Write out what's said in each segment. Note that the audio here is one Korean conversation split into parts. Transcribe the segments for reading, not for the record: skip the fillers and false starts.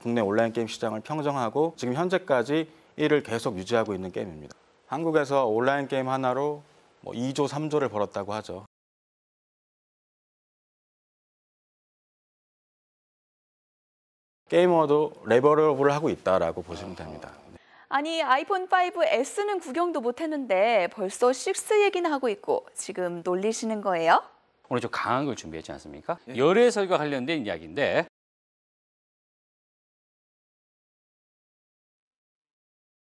국내 온라인 게임 시장을 평정하고 지금 현재까지 1위를 계속 유지하고 있는 게임입니다. 한국에서 온라인 게임 하나로 2조, 3조를 벌었다고 하죠. 게이머도 레벨업을 하고 있다라고 보시면 됩니다. 아니, 아이폰 5S는 구경도 못했는데 벌써 6 얘기나 하고 있고 지금 놀리시는 거예요? 오늘 좀 강한 걸 준비했지 않습니까? 열애설과 관련된 이야기인데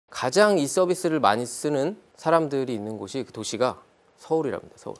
가장 이 서비스를 많이 쓰는 사람들이 있는 곳이 그 도시가 서울이랍니다. 서울.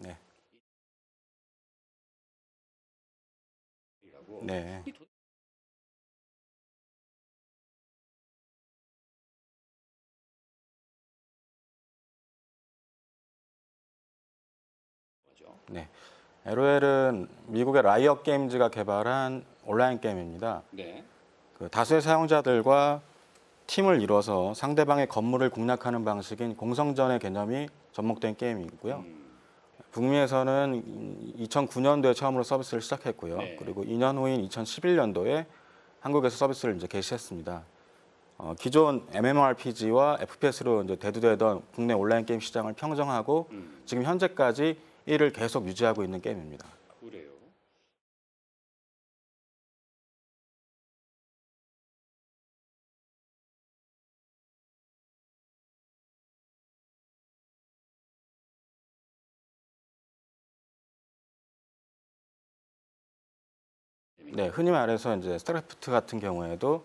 네. 네. 네. LOL은 미국의 라이엇 게임즈가 개발한 온라인 게임입니다. 네. 그 다수의 사용자들과 팀을 이뤄서 상대방의 건물을 공략하는 방식인 공성전의 개념이 접목된 게임이고요. 북미에서는 2009년도에 처음으로 서비스를 시작했고요. 네. 그리고 2년 후인 2011년도에 한국에서 서비스를 이제 개시했습니다. 기존 MMORPG와 FPS로 이제 대두되던 국내 온라인 게임 시장을 평정하고 지금 현재까지 1위를 계속 유지하고 있는 게임입니다. 그래요. 네, 흔히 말해서 이제 스타크래프트 같은 경우에도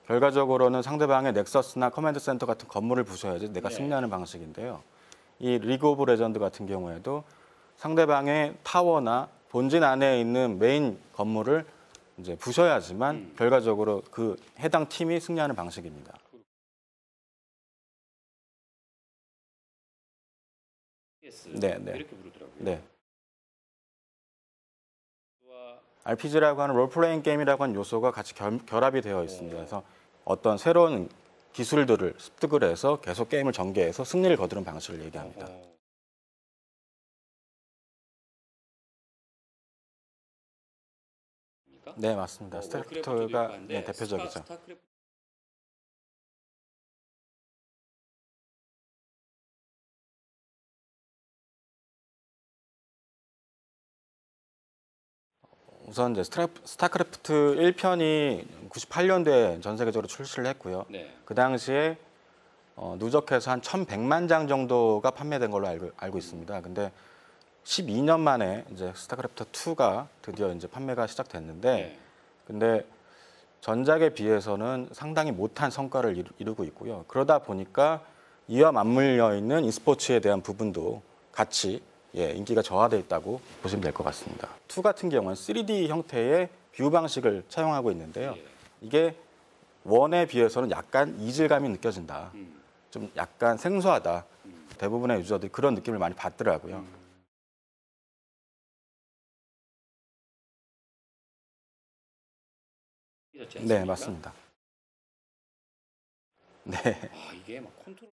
결과적으로는 상대방의 넥서스나 커맨드 센터 같은 건물을 부숴야지 내가 네. 승리하는 방식인데요. 이 리그 오브 레전드 같은 경우에도 상대방의 타워나 본진 안에 있는 메인 건물을 이제 부셔야지만 결과적으로 그 해당 팀이 승리하는 방식입니다. 네, 네. 이렇게 부르더라고요. 네. RPG라고 하는 롤플레잉 게임이라고 하는 요소가 같이 결합이 되어 있습니다. 그래서 어떤 새로운 기술들을 습득을 해서 계속 게임을 전개해서 승리를 거두는 방식을 얘기합니다. 네, 맞습니다. 스타크래프트가 네, 대표적이죠. 우선 이제 스타크래프트 1편이 98년도에 전 세계적으로 출시를 했고요. 네. 그 당시에 누적해서 한 1,100만 장 정도가 판매된 걸로 알고 있습니다. 근데 12년 만에 이제 스타크래프트 2가 드디어 이제 판매가 시작됐는데, 네. 근데 전작에 비해서는 상당히 못한 성과를 이루고 있고요. 그러다 보니까 이와 맞물려 있는 e스포츠에 대한 부분도 같이 인기가 저하돼 있다고 보시면 될 것 같습니다. 2 같은 경우는 3D 형태의 뷰 방식을 차용하고 있는데요. 이게 1에 비해서는 약간 이질감이 느껴진다. 좀 약간 생소하다. 대부분의 유저들이 그런 느낌을 많이 받더라고요. 네, 맞습니다. 네. 아, 이게 막 컨트롤.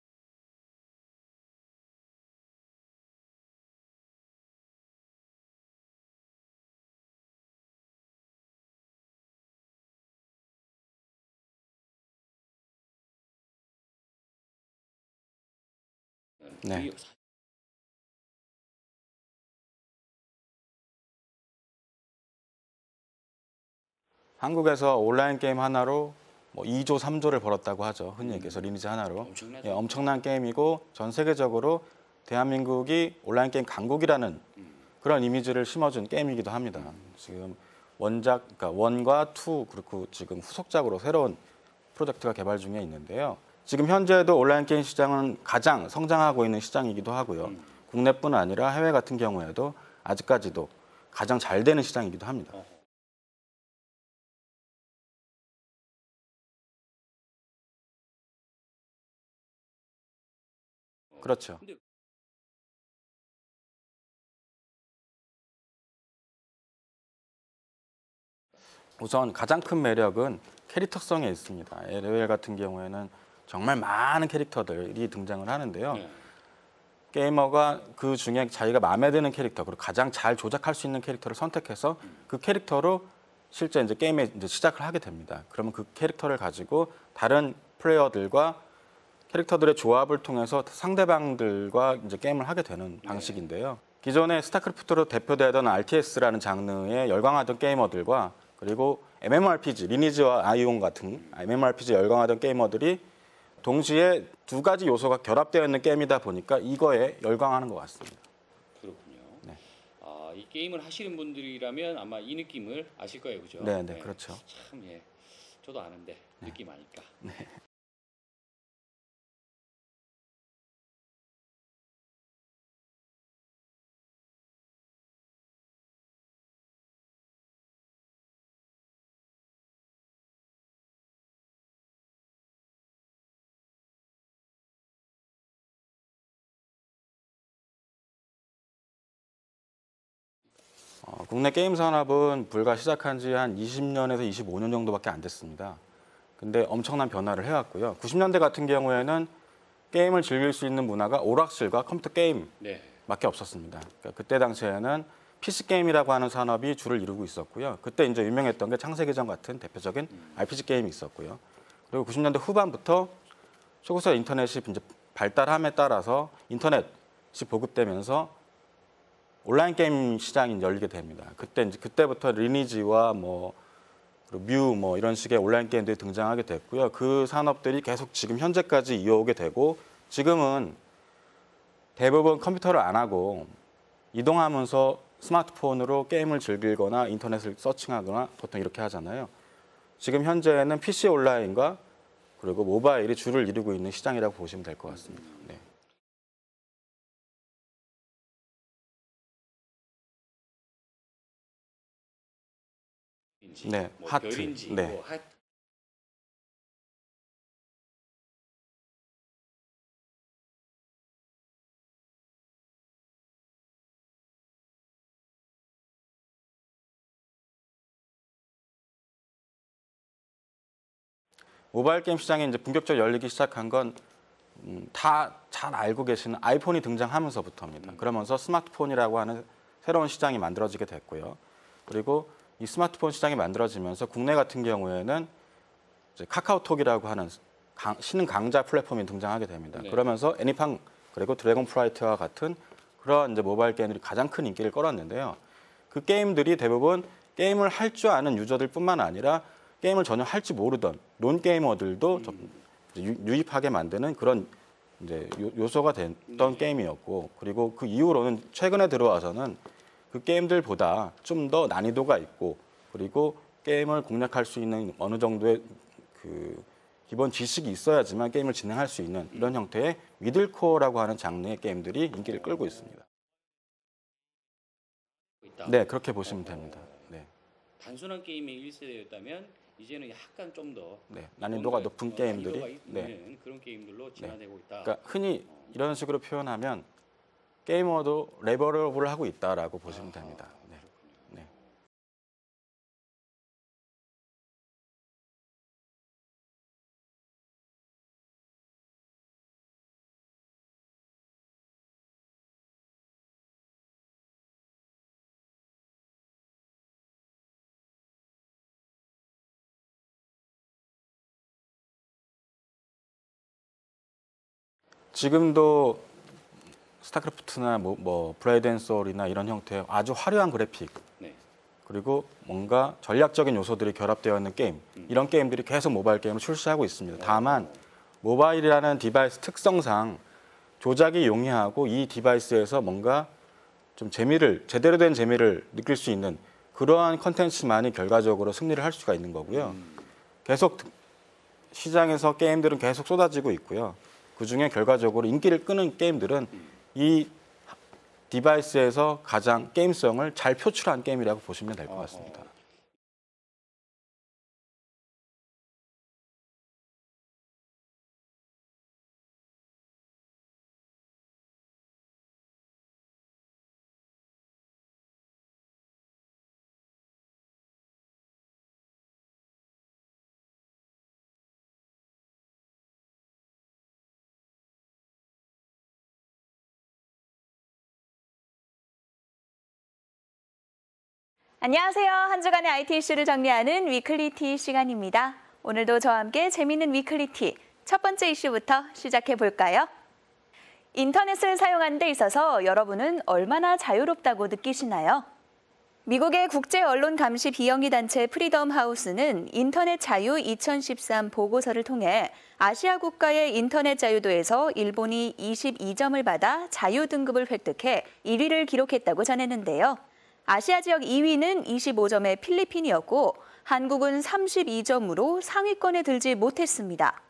네. 한국에서 온라인 게임 하나로 2조, 3조를 벌었다고 하죠. 흔히 얘기해서 리니지 하나로. 엄청나죠. 엄청난 게임이고 전 세계적으로 대한민국이 온라인 게임 강국이라는 그런 이미지를 심어준 게임이기도 합니다. 지금 그러니까 원과 투 그리고 지금 후속작으로 새로운 프로젝트가 개발 중에 있는데요. 지금 현재도 온라인 게임 시장은 가장 성장하고 있는 시장이기도 하고요. 국내뿐 아니라 해외 같은 경우에도 아직까지도 가장 잘 되는 시장이기도 합니다. 그렇죠. 우선 가장 큰 매력은 캐릭터성에 있습니다. LOL 같은 경우에는 정말 많은 캐릭터들이 등장을 하는데요. 게이머가 그 중에 자기가 마음에 드는 캐릭터, 그리고 가장 잘 조작할 수 있는 캐릭터를 선택해서 그 캐릭터로 실제 이제 게임에 이제 시작을 하게 됩니다. 그러면 그 캐릭터를 가지고 다른 플레이어들과 캐릭터들의 조합을 통해서 상대방들과 이제 게임을 하게 되는 방식인데요. 기존에 스타크래프트로 대표되던 RTS라는 장르에 열광하던 게이머들과 그리고 MMORPG, 리니지와 아이온 같은 MMORPG에 열광하던 게이머들이 동시에 두 가지 요소가 결합되어 있는 게임이다 보니까 이거에 열광하는 것 같습니다. 그렇군요. 네. 이 게임을 하시는 분들이라면 아마 이 느낌을 아실 거예요, 그죠? 네, 그렇죠. 참 저도 아는데 느낌 아니까. 국내 게임 산업은 불과 시작한 지 한 20년에서 25년 정도밖에 안 됐습니다. 근데 엄청난 변화를 해왔고요. 90년대 같은 경우에는 게임을 즐길 수 있는 문화가 오락실과 컴퓨터 게임밖에 없었습니다. 그러니까 그때 당시에는 PC 게임이라고 하는 산업이 주를 이루고 있었고요. 그때 이제 유명했던 게 창세기전 같은 대표적인 RPG 게임이 있었고요. 그리고 90년대 후반부터 초고속 인터넷이 이제 발달함에 따라서 인터넷이 보급되면서 온라인 게임 시장이 열리게 됩니다. 그때부터 리니지와 뮤 이런 식의 온라인 게임들이 등장하게 됐고요. 그 산업들이 계속 지금 현재까지 이어오게 되고 지금은 대부분 컴퓨터를 안 하고 이동하면서 스마트폰으로 게임을 즐기거나 인터넷을 서칭하거나 보통 이렇게 하잖아요. 지금 현재는 PC 온라인과 그리고 모바일이 주를 이루고 있는 시장이라고 보시면 될 것 같습니다. 네. 네, 하트. 별인지 네. 하트. 모바일 게임 시장이 이제 본격적으로 열리기 시작한 건 다 잘 알고 계시는 아이폰이 등장하면서부터입니다. 그러면서 스마트폰이라고 하는 새로운 시장이 만들어지게 됐고요. 그리고 이 스마트폰 시장이 만들어지면서 국내 같은 경우에는 이제 카카오톡이라고 하는 신흥 강자 플랫폼이 등장하게 됩니다. 네. 그러면서 애니팡 그리고 드래곤 프라이트와 같은 그런 이제 모바일 게임들이 가장 큰 인기를 끌었는데요. 그 게임들이 대부분 게임을 할 줄 아는 유저들뿐만 아니라 게임을 전혀 할지 모르던 논 게이머들도 유입하게 만드는 그런 이제 요소가 됐던 게임이었고, 그리고 그 이후로는 최근에 들어와서는 그 게임들보다 좀 더 난이도가 있고, 그리고 게임을 공략할 수 있는 어느 정도의 그 기본 지식이 있어야지만 게임을 진행할 수 있는 이런 형태의 미들코어라고 하는 장르의 게임들이 인기를 끌고 있습니다. 네, 그렇게 보시면 됩니다. 네. 단순한 게임의 1세대였다면 이제는 약간 좀 더 난이도가 높은 게임들이 난이도가 있는 그런 게임들로 진화되고 있다. 그러니까 흔히 이런 식으로 표현하면 게이머도 레벨업을 하고 있다라고 보시면 됩니다. 네. 네. 지금도 스타크래프트나 브레이드 앤 소울이나 이런 형태의 아주 화려한 그래픽, 네. 그리고 뭔가 전략적인 요소들이 결합되어 있는 게임, 이런 게임들이 계속 모바일 게임을 출시하고 있습니다. 다만 모바일이라는 디바이스 특성상 조작이 용이하고 이 디바이스에서 뭔가 좀 제대로 된 재미를 느낄 수 있는 그러한 컨텐츠만이 결과적으로 승리를 할 수가 있는 거고요. 계속 시장에서 게임들은 계속 쏟아지고 있고요. 그중에 결과적으로 인기를 끄는 게임들은 이 디바이스에서 가장 게임성을 잘 표출한 게임이라고 보시면 될 것 같습니다. 안녕하세요. 한 주간의 IT 이슈를 정리하는 위클리티 시간입니다. 오늘도 저와 함께 재미있는 위클리티 첫 번째 이슈부터 시작해 볼까요? 인터넷을 사용하는 데 있어서 여러분은 얼마나 자유롭다고 느끼시나요? 미국의 국제 언론 감시 비영리 단체 프리덤 하우스는 인터넷 자유 2013 보고서를 통해 아시아 국가의 인터넷 자유도에서 일본이 22점을 받아 자유 등급을 획득해 1위를 기록했다고 전했는데요. 아시아 지역 2위는 25점의 필리핀이었고 한국은 32점으로 상위권에 들지 못했습니다.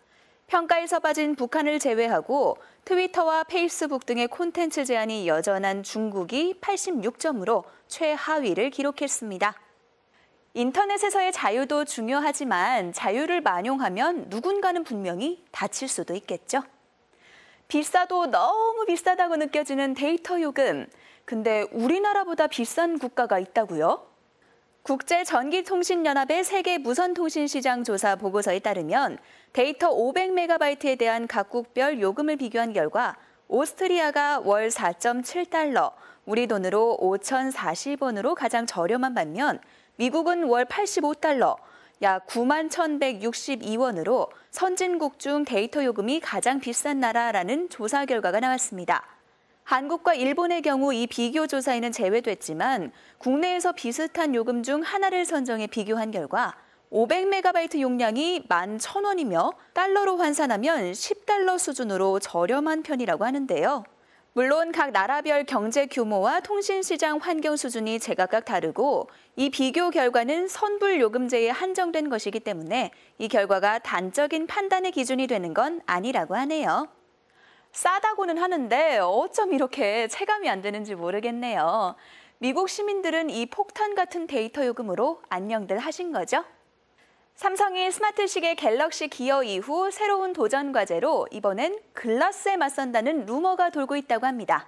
평가에서 빠진 북한을 제외하고 트위터와 페이스북 등의 콘텐츠 제한이 여전한 중국이 86점으로 최하위를 기록했습니다. 인터넷에서의 자유도 중요하지만 자유를 만용하면 누군가는 분명히 다칠 수도 있겠죠. 비싸도 너무 비싸다고 느껴지는 데이터 요금. 근데 우리나라보다 비싼 국가가 있다고요? 국제전기통신연합의 세계 무선통신시장 조사 보고서에 따르면 데이터 500MB에 대한 각국별 요금을 비교한 결과 오스트리아가 월 4.7달러, 우리 돈으로 5,040원으로 가장 저렴한 반면 미국은 월 85달러, 약 91,162원으로 선진국 중 데이터 요금이 가장 비싼 나라라는 조사 결과가 나왔습니다. 한국과 일본의 경우 이 비교 조사에는 제외됐지만 국내에서 비슷한 요금 중 하나를 선정해 비교한 결과 500MB 용량이 11,000원이며 달러로 환산하면 10달러 수준으로 저렴한 편이라고 하는데요. 물론 각 나라별 경제 규모와 통신시장 환경 수준이 제각각 다르고 이 비교 결과는 선불 요금제에 한정된 것이기 때문에 이 결과가 단적인 판단의 기준이 되는 건 아니라고 하네요. 싸다고는 하는데 어쩜 이렇게 체감이 안 되는지 모르겠네요. 미국 시민들은 이 폭탄 같은 데이터 요금으로 안녕들 하신 거죠? 삼성이 스마트 시계 갤럭시 기어 이후 새로운 도전 과제로 이번엔 글라스에 맞선다는 루머가 돌고 있다고 합니다.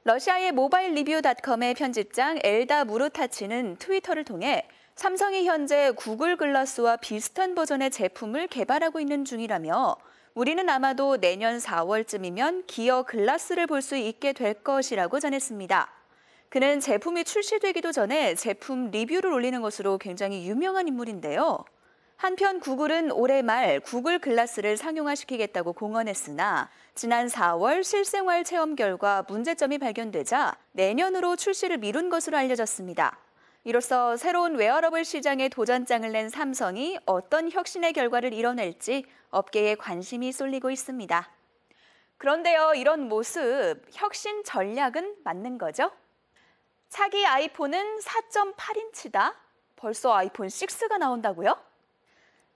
러시아의 모바일 리뷰.com의 편집장 엘다 무르타치는 트위터를 통해 삼성이 현재 구글 글라스와 비슷한 버전의 제품을 개발하고 있는 중이라며 우리는 아마도 내년 4월쯤이면 기어 글라스를 볼 수 있게 될 것이라고 전했습니다. 그는 제품이 출시되기도 전에 제품 리뷰를 올리는 것으로 굉장히 유명한 인물인데요. 한편 구글은 올해 말 구글 글라스를 상용화시키겠다고 공언했으나 지난 4월 실생활 체험 결과 문제점이 발견되자 내년으로 출시를 미룬 것으로 알려졌습니다. 이로써 새로운 웨어러블 시장에 도전장을 낸 삼성이 어떤 혁신의 결과를 이뤄낼지 업계에 관심이 쏠리고 있습니다. 그런데요, 이런 모습, 혁신 전략은 맞는 거죠? 차기 아이폰은 4.8인치다? 벌써 아이폰 6가 나온다고요?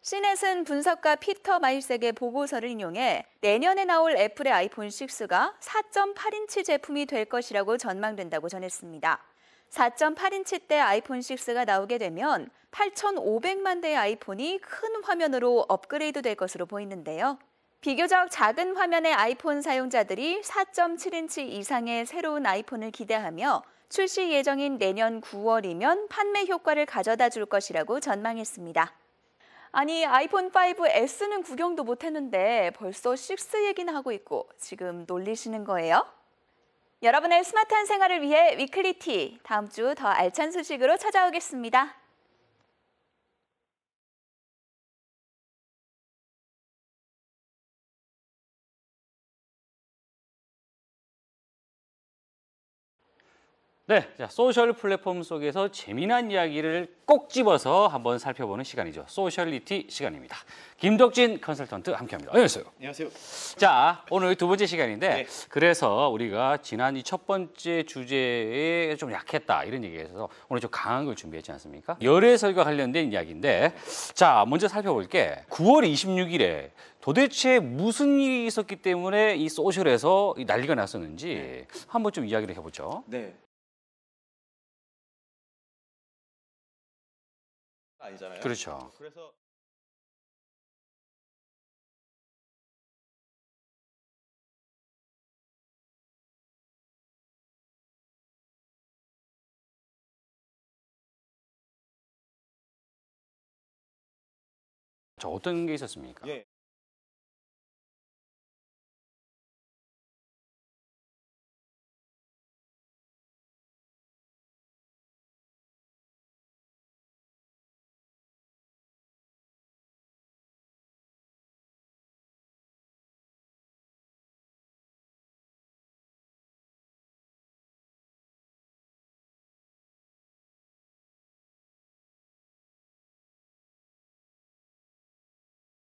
시넷은 분석가 피터 마일색의 보고서를 인용해 내년에 나올 애플의 아이폰 6가 4.8인치 제품이 될 것이라고 전망된다고 전했습니다. 4.8인치대 아이폰 6가 나오게 되면 8,500만 대의 아이폰이 큰 화면으로 업그레이드 될 것으로 보이는데요. 비교적 작은 화면의 아이폰 사용자들이 4.7인치 이상의 새로운 아이폰을 기대하며 출시 예정인 내년 9월이면 판매 효과를 가져다 줄 것이라고 전망했습니다. 아니, 아이폰 5S는 구경도 못했는데 벌써 6 얘기나 하고 있고 지금 놀리시는 거예요? 여러분의 스마트한 생활을 위해 위클리티, 다음 주 더 알찬 소식으로 찾아오겠습니다. 네, 자, 소셜 플랫폼 속에서 재미난 이야기를 꼭 집어서 한번 살펴보는 시간이죠. 소셜리티 시간입니다. 김덕진 컨설턴트 함께합니다. 안녕하세요. 안녕하세요. 자, 오늘 두 번째 시간인데 네. 그래서 우리가 지난 이 첫 번째 주제에 좀 약했다 이런 얘기에서 오늘 좀 강한 걸 준비했지 않습니까? 열애설과 관련된 이야기인데 자, 먼저 살펴볼게. 9월 26일에 도대체 무슨 일이 있었기 때문에 이 소셜에서 이 난리가 났었는지 한번 좀 이야기를 해보죠. 네. 아니잖아요. 그렇죠. 그래서 저 어떤 게 있었습니까? 예.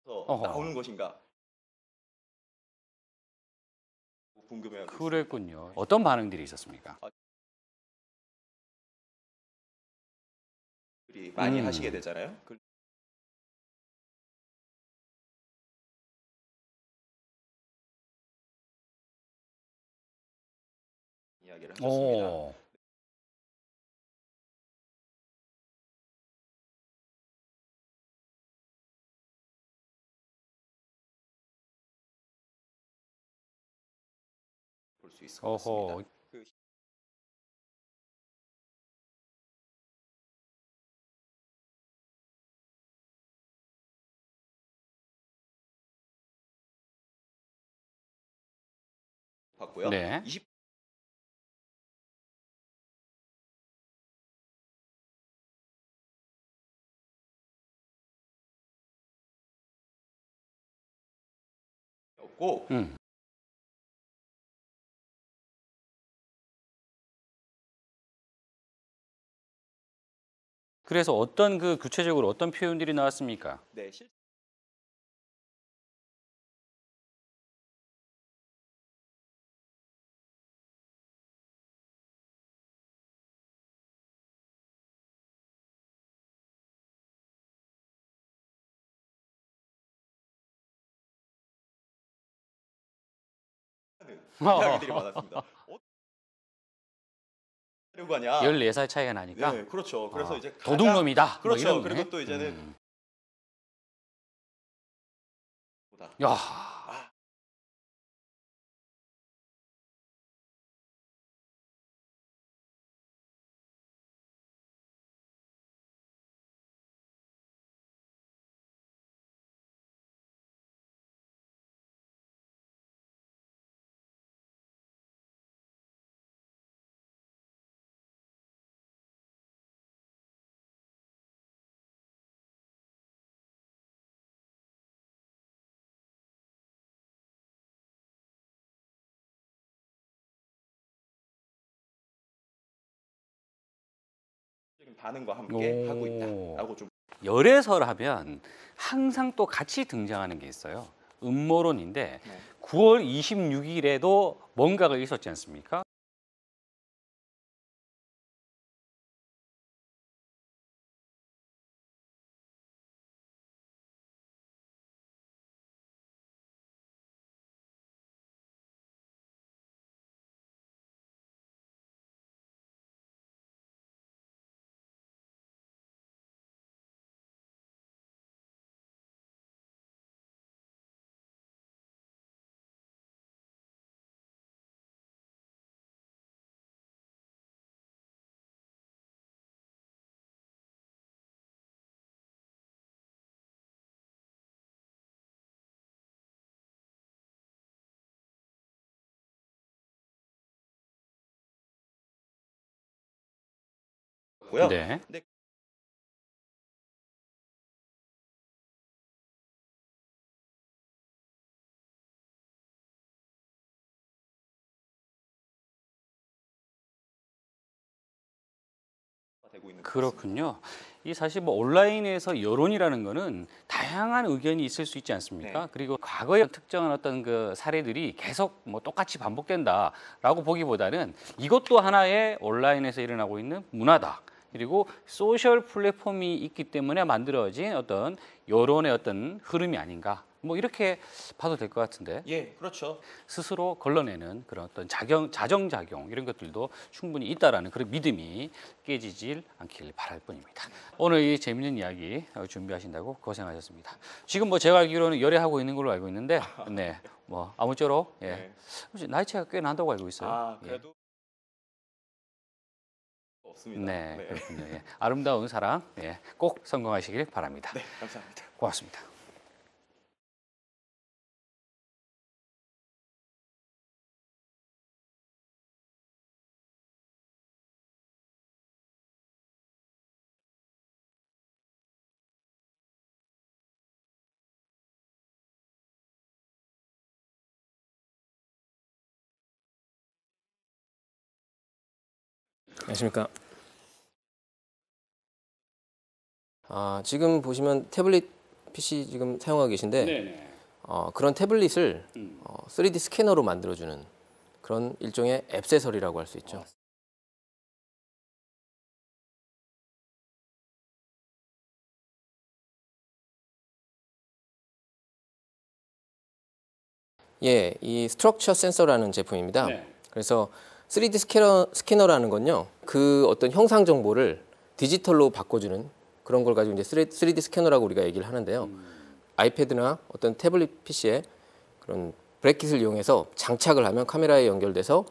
어허. 나오는 것인가 궁금해요. 그랬군요. 어떤 반응들이 있었습니까? 많이 하시게 되잖아요. 이야기를 하셨습니다. 오. 볼 수 있을 것 같습니다. 어허. 봤고요. 네. 20 없고 그래서 어떤 그 구체적으로 어떤 표현들이 나왔습니까? 네, 이야기들이 많았습니다. 하려고 하냐? 14살 차이가 나니까 네, 그렇죠. 그래서 아, 이제 도둑놈이다. 뭐 그렇죠. 이런 그리고 거네. 또 이제는 보다. 야. 반응과 함께 하고 오. 있다라고 좀 열애설 하면 항상 또 같이 등장하는 게 있어요. 음모론인데 네. 9월 26일에도 뭔가가 있었지 않습니까? 고요. 네. 근데 되고 있는 것 그렇군요. 이 사실 뭐 온라인에서 여론이라는 거는 다양한 의견이 있을 수 있지 않습니까? 네. 그리고 과거에 특정한 어떤 그 사례들이 계속 뭐 똑같이 반복된다라고 보기보다는 이것도 하나의 온라인에서 일어나고 있는 문화다. 그리고 소셜 플랫폼이 있기 때문에 만들어진 어떤 여론의 어떤 흐름이 아닌가. 뭐 이렇게 봐도 될 것 같은데. 예, 그렇죠. 스스로 걸러내는 그런 어떤 자정작용 이런 것들도 충분히 있다라는 그런 믿음이 깨지질 않길 바랄 뿐입니다. 오늘 이 재밌는 이야기 준비하신다고 고생하셨습니다. 지금 뭐 제가 알기로는 열애하고 있는 걸로 알고 있는데, 네, 뭐 아무쪼록 예, 네. 혹시 나이 차이가 꽤 난다고 알고 있어요. 아, 예. 그래도 없습니다. 네, 그렇군요. 예. 아름다운 사랑 예, 꼭 성공하시길 바랍니다. 네, 감사합니다. 고맙습니다. 안녕하십니까. 지금 보시면 태블릿 PC 지금 사용하고 계신데 네. 그런 태블릿을 3D 스캐너로 만들어주는 그런 일종의 액세서리라고 할 수 있죠. 예, 이 스트럭처 센서라는 제품입니다. 네. 그래서 3D 스캐너라는 건요, 그 어떤 형상 정보를 디지털로 바꿔주는 그런 걸 가지고 이제 3D 스캐너라고 우리가 얘기를 하는데요. 아이패드나 어떤 태블릿 PC에 그런 브래킷을 이용해서 장착을 하면 카메라에 연결돼서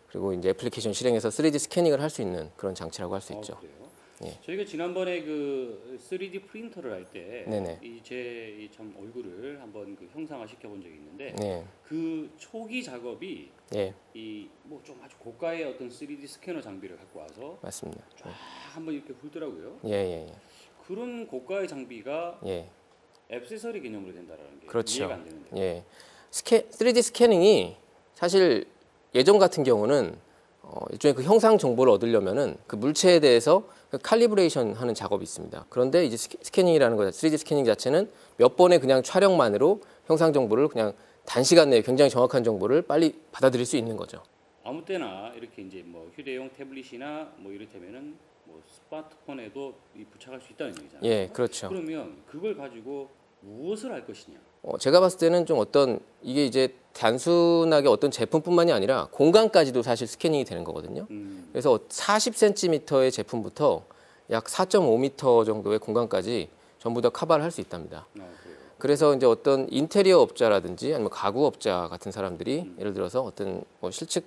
그리고 이제 애플리케이션 실행해서 3D 스캐닝을 할 수 있는 그런 장치라고 할 수 있죠. 그래요? 예. 저희가 지난번에 그 3D 프린터를 할 때 네네. 제 참 얼굴을 한번 그 형상화 시켜본 적이 있는데 네, 그 초기 작업이 예, 이 뭐 좀 아주 고가의 어떤 3D 스캐너 장비를 갖고 와서 맞습니다. 쫙 한번 이렇게 훑더라고요. 예, 예, 그런 고가의 장비가 예, 예. 액세서리 개념으로 된다라는 게 그렇죠. 이해가 안 되는데. 예, 3D 스캐닝이 사실 예전 같은 경우는 일종의 그 형상 정보를 얻으려면은 그 물체에 대해서 그 칼리브레이션 하는 작업이 있습니다. 그런데 이제 스캐닝이라는 거, 3D 스캐닝 자체는 몇 번의 그냥 촬영만으로 형상 정보를 그냥 단시간 내에 굉장히 정확한 정보를 빨리 받아들일 수 있는 거죠. 아무 때나 이렇게 이제 뭐 휴대용 태블릿이나 뭐 이를테면은 뭐 스마트폰에도 부착할 수 있다는 얘기잖아요. 예, 그렇죠. 그러면 그걸 가지고 무엇을 할 것이냐? 제가 봤을 때는 좀 어떤 이게 이제 단순하게 어떤 제품뿐만이 아니라 공간까지도 사실 스캐닝이 되는 거거든요. 그래서 40cm의 제품부터 약 4.5m 정도의 공간까지 전부 다 커버를 할 수 있답니다. 그래요. 그래서 이제 어떤 인테리어 업자라든지 아니면 가구 업자 같은 사람들이 예를 들어서 어떤 뭐 실측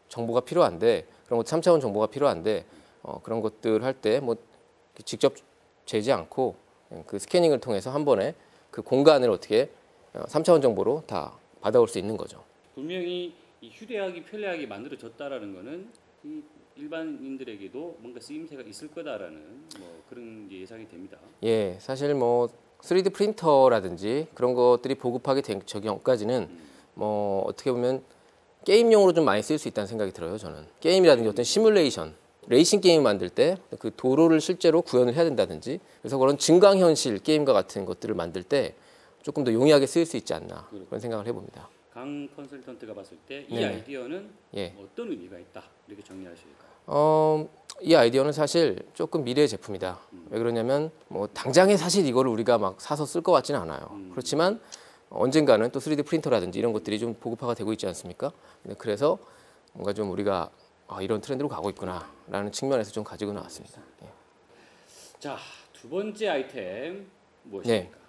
정보가 필요한데 그런 것 3차원 정보가 필요한데 그런 것들 할 때 뭐 직접 재지 않고 그 스캐닝을 통해서 한 번에 그 공간을 어떻게 3차원 정보로 다 받아올 수 있는 거죠. 분명히 이 휴대하기 편리하게 만들어졌다라는 거는 이 일반인들에게도 뭔가 쓰임새가 있을 거다라는 뭐 그런 이제 예상이 됩니다. 예, 사실 뭐 3D 프린터라든지 그런 것들이 보급하게 된 전까지는 뭐 어떻게 보면 게임용으로 좀 많이 쓸 수 있다는 생각이 들어요. 저는 게임이라든지 어떤 시뮬레이션, 레이싱 게임 만들 때 그 도로를 실제로 구현을 해야 된다든지 그래서 그런 증강현실 게임과 같은 것들을 만들 때 조금 더 용이하게 쓰일 수 있지 않나 그런 생각을 해봅니다. 강 컨설턴트가 봤을 때 이 네네. 아이디어는 예. 어떤 의미가 있다 이렇게 정리하실까요? 이 아이디어는 사실 조금 미래의 제품이다. 왜 그러냐면 뭐 당장에 사실 이거를 우리가 막 사서 쓸 것 같지는 않아요. 그렇지만 언젠가는 또 3D 프린터라든지 이런 것들이 좀 보급화가 되고 있지 않습니까? 그래서 뭔가 좀 우리가 이런 트렌드로 가고 있구나라는 측면에서 좀 가지고 나왔습니다. 예. 자, 두 번째 아이템 네. 무엇입니까?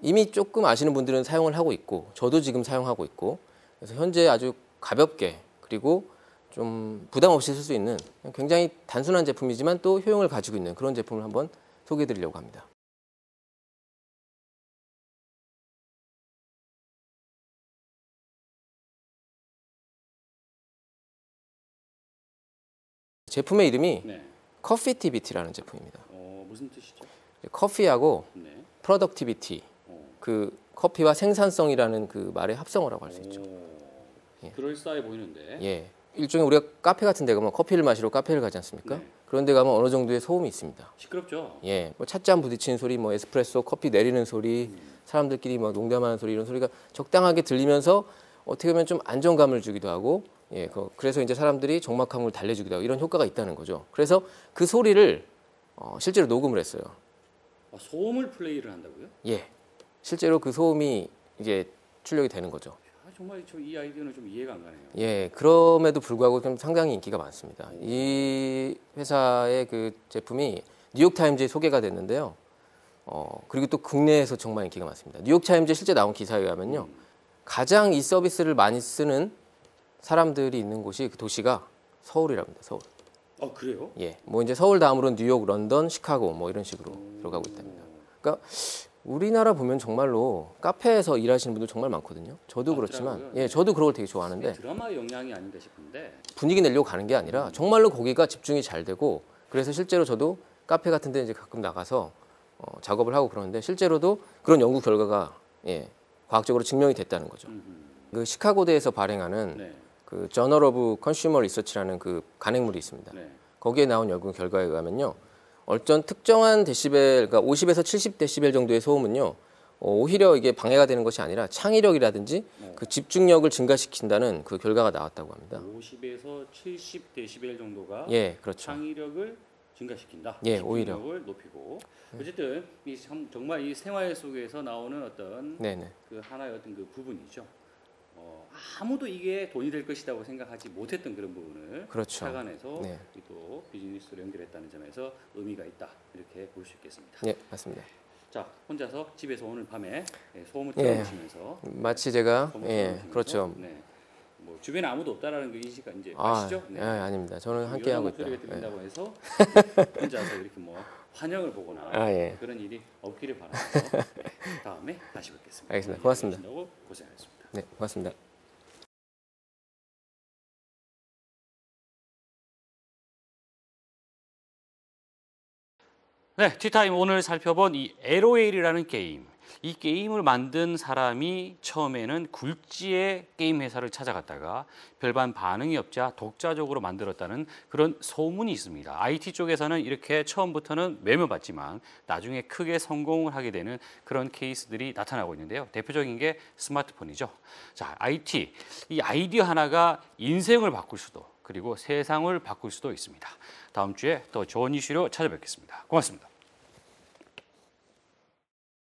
이미 조금 아시는 분들은 사용을 하고 있고 저도 지금 사용하고 있고 그래서 현재 아주 가볍게 그리고 좀 부담 없이 쓸 수 있는 굉장히 단순한 제품이지만 또 효용을 가지고 있는 그런 제품을 한번 소개해 드리려고 합니다. 제품의 이름이 네. 커피티비티라는 제품입니다. 무슨 뜻이죠? 커피하고 네. 프로덕티비티, 그 커피와 생산성이라는 그 말의 합성어라고 할 수 있죠. 예. 그럴싸해 보이는데. 예. 일종의 우리가 카페 같은 데 가면 커피를 마시러 카페를 가지 않습니까? 네. 그런 데 가면 어느 정도의 소음이 있습니다. 시끄럽죠. 예, 뭐 찻잔 부딪히는 소리, 뭐 에스프레소 커피 내리는 소리, 사람들끼리 뭐 농담하는 소리 이런 소리가 적당하게 들리면서 어떻게 보면 좀 안정감을 주기도 하고, 예, 그래서 이제 사람들이 적막함을 달래주기도 하고 이런 효과가 있다는 거죠. 그래서 그 소리를 실제로 녹음을 했어요. 소음을 플레이를 한다고요? 예, 실제로 그 소음이 이제 출력이 되는 거죠. 정말 이 아이디어는 좀 이해가 안 가네요. 예, 그럼에도 불구하고 좀 상당히 인기가 많습니다. 이 회사의 그 제품이 뉴욕타임즈에 소개가 됐는데요. 그리고 또 국내에서 정말 인기가 많습니다. 뉴욕타임즈에 실제 나온 기사에 의하면요. 가장 이 서비스를 많이 쓰는 사람들이 있는 곳이 그 도시가 서울이라고 합니다. 서울. 그래요? 예, 뭐 이제 서울 다음으로는 뉴욕, 런던, 시카고 뭐 이런 식으로 들어가고 있답니다. 그러니까 우리나라 보면 정말로 카페에서 일하시는 분들 정말 많거든요. 저도 그렇지만, 맞더라고요. 예, 저도 그런 걸 되게 좋아하는데 드라마 영향이 아닌가 싶은데. 분위기 내려고 가는 게 아니라 정말로 거기가 집중이 잘 되고 그래서 실제로 저도 카페 같은 데 이제 가끔 나가서 작업을 하고 그러는데 실제로도 그런 연구 결과가 예, 과학적으로 증명이 됐다는 거죠. 그 시카고대에서 발행하는 네. 그 저널 오브 컨슈머 리서치라는 그 간행물이 있습니다. 네. 거기에 나온 연구 결과에 의하면요. 어떤 특정한 데시벨, 그러니까 50에서 70 데시벨 정도의 소음은요. 오히려 이게 방해가 되는 것이 아니라 창의력이라든지 그 집중력을 증가시킨다는 그 결과가 나왔다고 합니다. 50에서 70 데시벨 정도가 예, 그렇죠. 창의력을 증가시킨다. 예, 오히려. 집중력을 높이고. 어쨌든 정말 이 생활 속에서 나오는 어떤 네네. 그 하나의 어떤 그 부분이죠. 아무도 이게 돈이 될 것이라고 생각하지 못했던 그런 부분을 그렇죠. 착안해서 네. 또 비즈니스로 연결했다는 점에서 의미가 있다 이렇게 볼 수 있겠습니다. 예, 맞습니다. 자, 혼자서 집에서 오늘 밤에 소음을 예. 들어보시면서 마치 제가 소음을 예, 들어보시면서 그렇죠. 네. 뭐 주변에 아무도 없다라는 그 인식이 이제 아, 아시죠? 네. 예, 아닙니다. 저는 함께 하고 있다. 소리가 들린다고 예. 해서 혼자서 이렇게 뭐 환영을 보거나 아, 예. 그런 일이 없기를 바라면서 네. 다음에 다시 뵙겠습니다. 알겠습니다. 고맙습니다. 고생하셨습니다. 네, 고맙습니다. 네, 티타임 오늘 살펴본 이 LOL이라는 게임. 이 게임을 만든 사람이 처음에는 굴지의 게임 회사를 찾아갔다가 별반 반응이 없자 독자적으로 만들었다는 그런 소문이 있습니다. IT 쪽에서는 이렇게 처음부터는 매몰받지만 나중에 크게 성공을 하게 되는 그런 케이스들이 나타나고 있는데요. 대표적인 게 스마트폰이죠. 자, IT, 이 아이디어 하나가 인생을 바꿀 수도 그리고 세상을 바꿀 수도 있습니다. 다음 주에 더 좋은 이슈로 찾아뵙겠습니다. 고맙습니다.